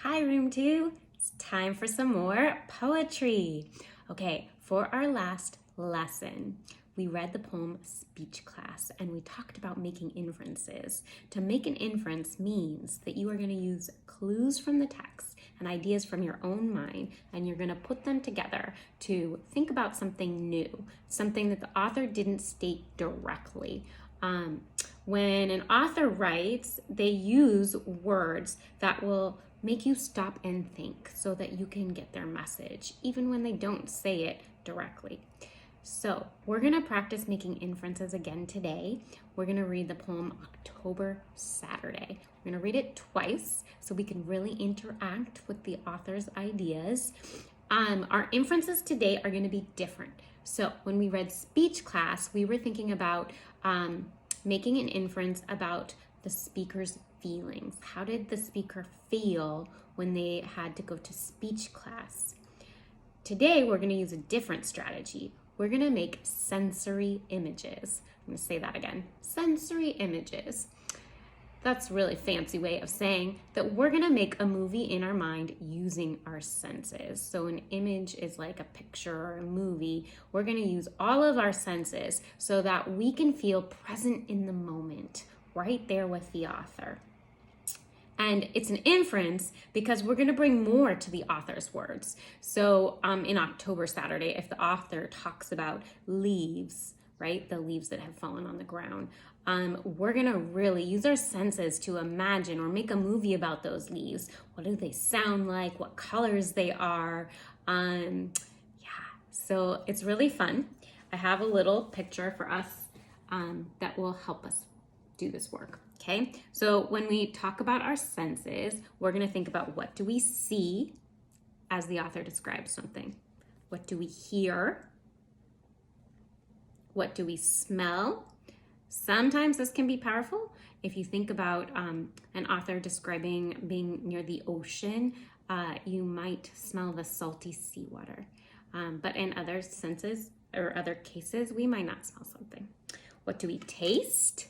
Hi, room two. It's time for some more poetry. Okay, for our last lesson, we read the poem Speech Class and we talked about making inferences. To make an inference means that you are going to use clues from the text and ideas from your own mind, and you're going to put them together to think about something new, something that the author didn't state directly. When an author writes, they use words that will make you stop and think so that you can get their message, even when they don't say it directly. So we're going to practice making inferences again today. We're going to read the poem October Saturday. We're going to read it twice so we can really interact with the author's ideas. Our inferences today are going to be different. So when we read Speech Class, we were thinking about making an inference about the speaker's feelings. How did the speaker feel when they had to go to speech class? Today, we're going to use a different strategy. We're going to make sensory images. I'm going to say that again. Sensory images. That's a really fancy way of saying that we're going to make a movie in our mind using our senses. So an image is like a picture or a movie. We're going to use all of our senses so that we can feel present in the moment, right there with the author. And it's an inference because we're going to bring more to the author's words. So in October Saturday, if the author talks about leaves, right, the leaves that have fallen on the ground, we're going to really use our senses to imagine or make a movie about those leaves. What do they sound like? What colors they are? So it's really fun. I have a little picture for us that will help us do this work. Okay, so when we talk about our senses, we're going to think about what do we see as the author describes something? What do we hear? What do we smell? Sometimes this can be powerful. If you think about an author describing being near the ocean, you might smell the salty seawater. But in other senses or other cases, we might not smell something. What do we taste?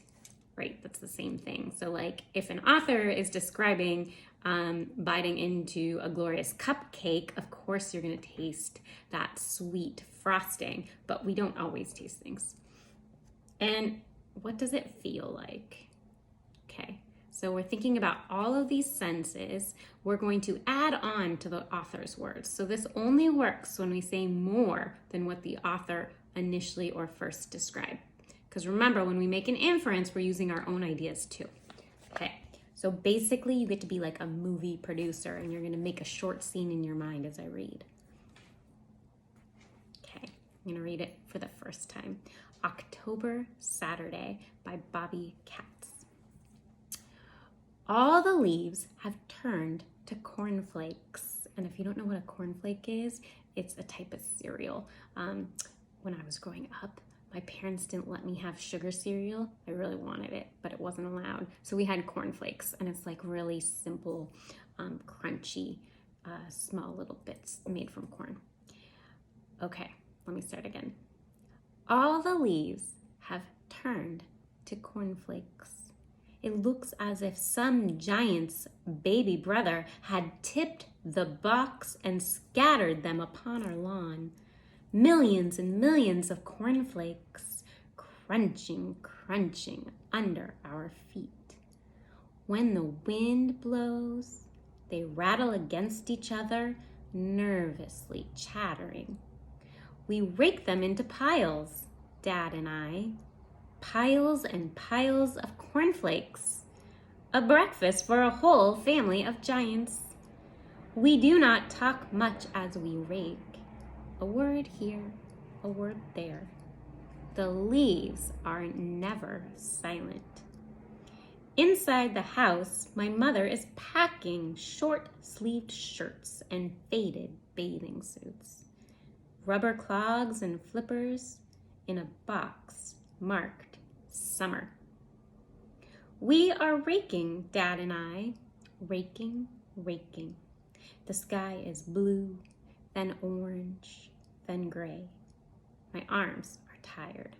Right, that's the same thing. So like if an author is describing biting into a glorious cupcake, of course you're going to taste that sweet frosting, but we don't always taste things. And what does it feel like? Okay, so we're thinking about all of these senses. We're going to add on to the author's words. So this only works when we say more than what the author initially or first described. Because remember, when we make an inference, we're using our own ideas too. Okay, so basically you get to be like a movie producer and you're going to make a short scene in your mind as I read. Okay, I'm going to read it for the first time. October Saturday by Bobby Katz. All the leaves have turned to cornflakes. And if you don't know what a cornflake is, it's a type of cereal. When I was growing up, my parents didn't let me have sugar cereal. I really wanted it, but it wasn't allowed. So we had cornflakes, and it's like really simple, crunchy, small little bits made from corn. Okay, let me start again. All the leaves have turned to cornflakes. It looks as if some giant's baby brother had tipped the box and scattered them upon our lawn. Millions and millions of cornflakes crunching under our feet. When the wind blows, they rattle against each other, nervously chattering. We rake them into piles, Dad and I. Piles and piles of cornflakes. A breakfast for a whole family of giants. We do not talk much as we rake. A word here, a word there. The leaves are never silent. Inside the house, my mother is packing short-sleeved shirts and faded bathing suits. Rubber clogs and flippers in a box marked summer. We are raking, Dad and I. Raking. The sky is blue, then orange, then gray. My arms are tired.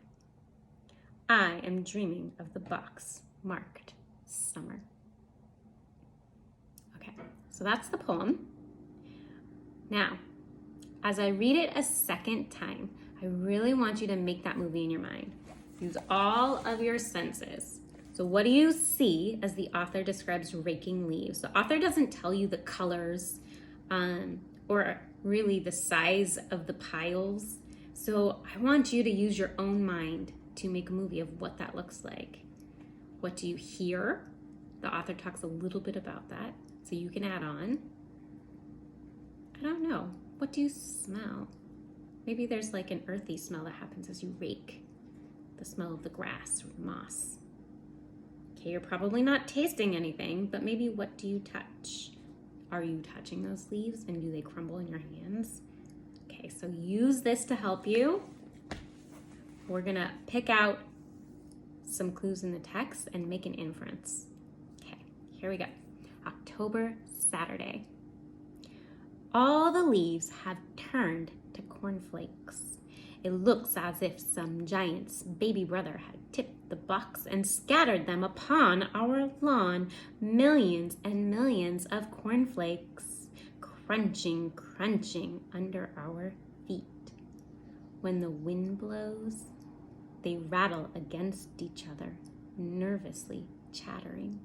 I am dreaming of the box marked summer. Okay, so So that's the poem. Now, as I read it a second time, I really want you to make that movie in your mind. Use all of your senses. So what do you see as the author describes raking leaves? The author doesn't tell you the colors or really the size of the piles. So I want you to use your own mind to make a movie of what that looks like. What do you hear? The author talks a little bit about that, so you can add on. I don't know. What do you smell? Maybe there's like an earthy smell that happens as you rake. The smell of the grass or the moss. Okay, you're probably not tasting anything, but maybe what do you touch? Are you touching those leaves and do they crumble in your hands? Okay, so use this to help you. We're gonna pick out some clues in the text and make an inference. Okay, here we go. October, Saturday. All the leaves have turned to cornflakes. It looks as if some giant's baby brother had tipped the box and scattered them upon our lawn, millions and millions of cornflakes, crunching, crunching under our feet. When the wind blows, they rattle against each other, nervously chattering.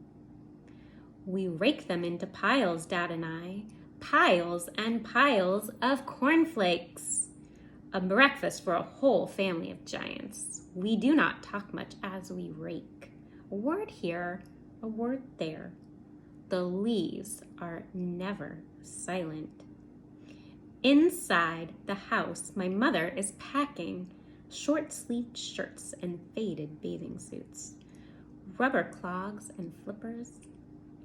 We rake them into piles, Dad and I, piles and piles of cornflakes. A breakfast for a whole family of giants. We do not talk much as we rake. A word here, a word there. The leaves are never silent. Inside the house, my mother is packing short-sleeved shirts and faded bathing suits, rubber clogs and flippers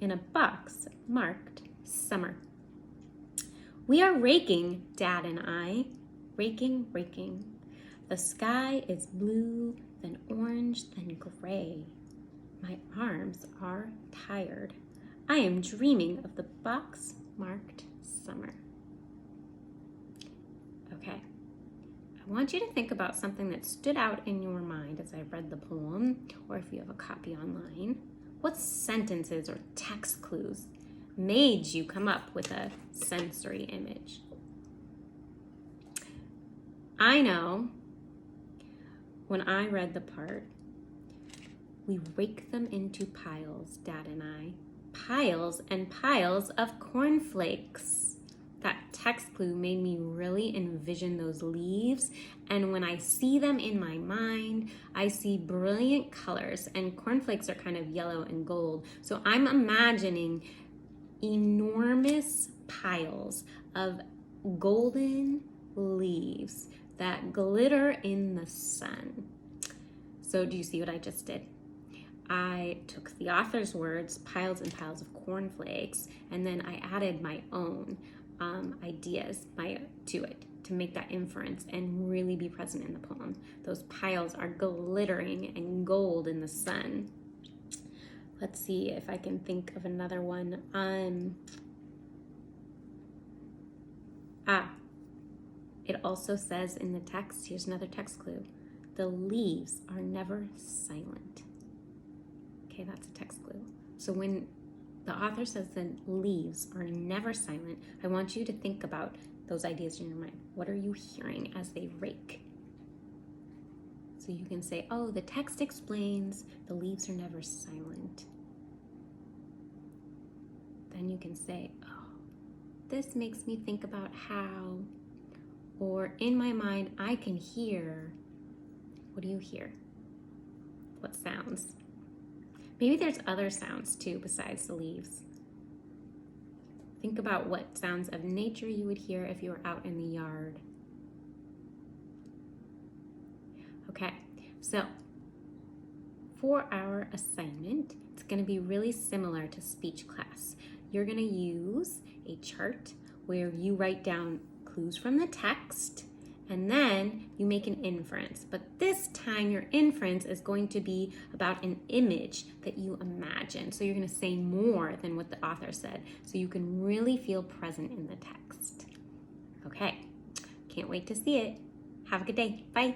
in a box marked summer. We are raking, Dad and I, raking, raking. The sky is blue, then orange, then gray. My arms are tired. I am dreaming of the box marked summer. Okay, I want you to think about something that stood out in your mind as I read the poem, or if you have a copy online. What sentences or text clues made you come up with a sensory image? I know when I read the part, we rake them into piles, Dad and I, piles and piles of cornflakes. That text clue made me really envision those leaves, and when I see them in my mind, I see brilliant colors, and cornflakes are kind of yellow and gold. So I'm imagining enormous piles of golden leaves that glitter in the sun. So do you see what I just did? I took the author's words, piles and piles of cornflakes, and then I added my own ideas to it to make that inference and really be present in the poem. Those piles are glittering and gold in the sun. Let's see if I can think of another one. It also says in the text, here's another text clue, the leaves are never silent. Okay, that's a text clue. So when the author says the leaves are never silent, I want you to think about those ideas in your mind. What are you hearing as they rake? So you can say, oh, the text explains the leaves are never silent. Then you can say, oh, this makes me think about how, or in my mind, I can hear. What do you hear? What sounds? Maybe there's other sounds too besides the leaves. Think about what sounds of nature you would hear if you were out in the yard. Okay, so for our assignment, it's going to be really similar to speech class. You're going to use a chart where you write down clues from the text, and then you make an inference. But this time your inference is going to be about an image that you imagine. So you're going to say more than what the author said, so you can really feel present in the text. Okay, can't wait to see it. Have a good day. Bye.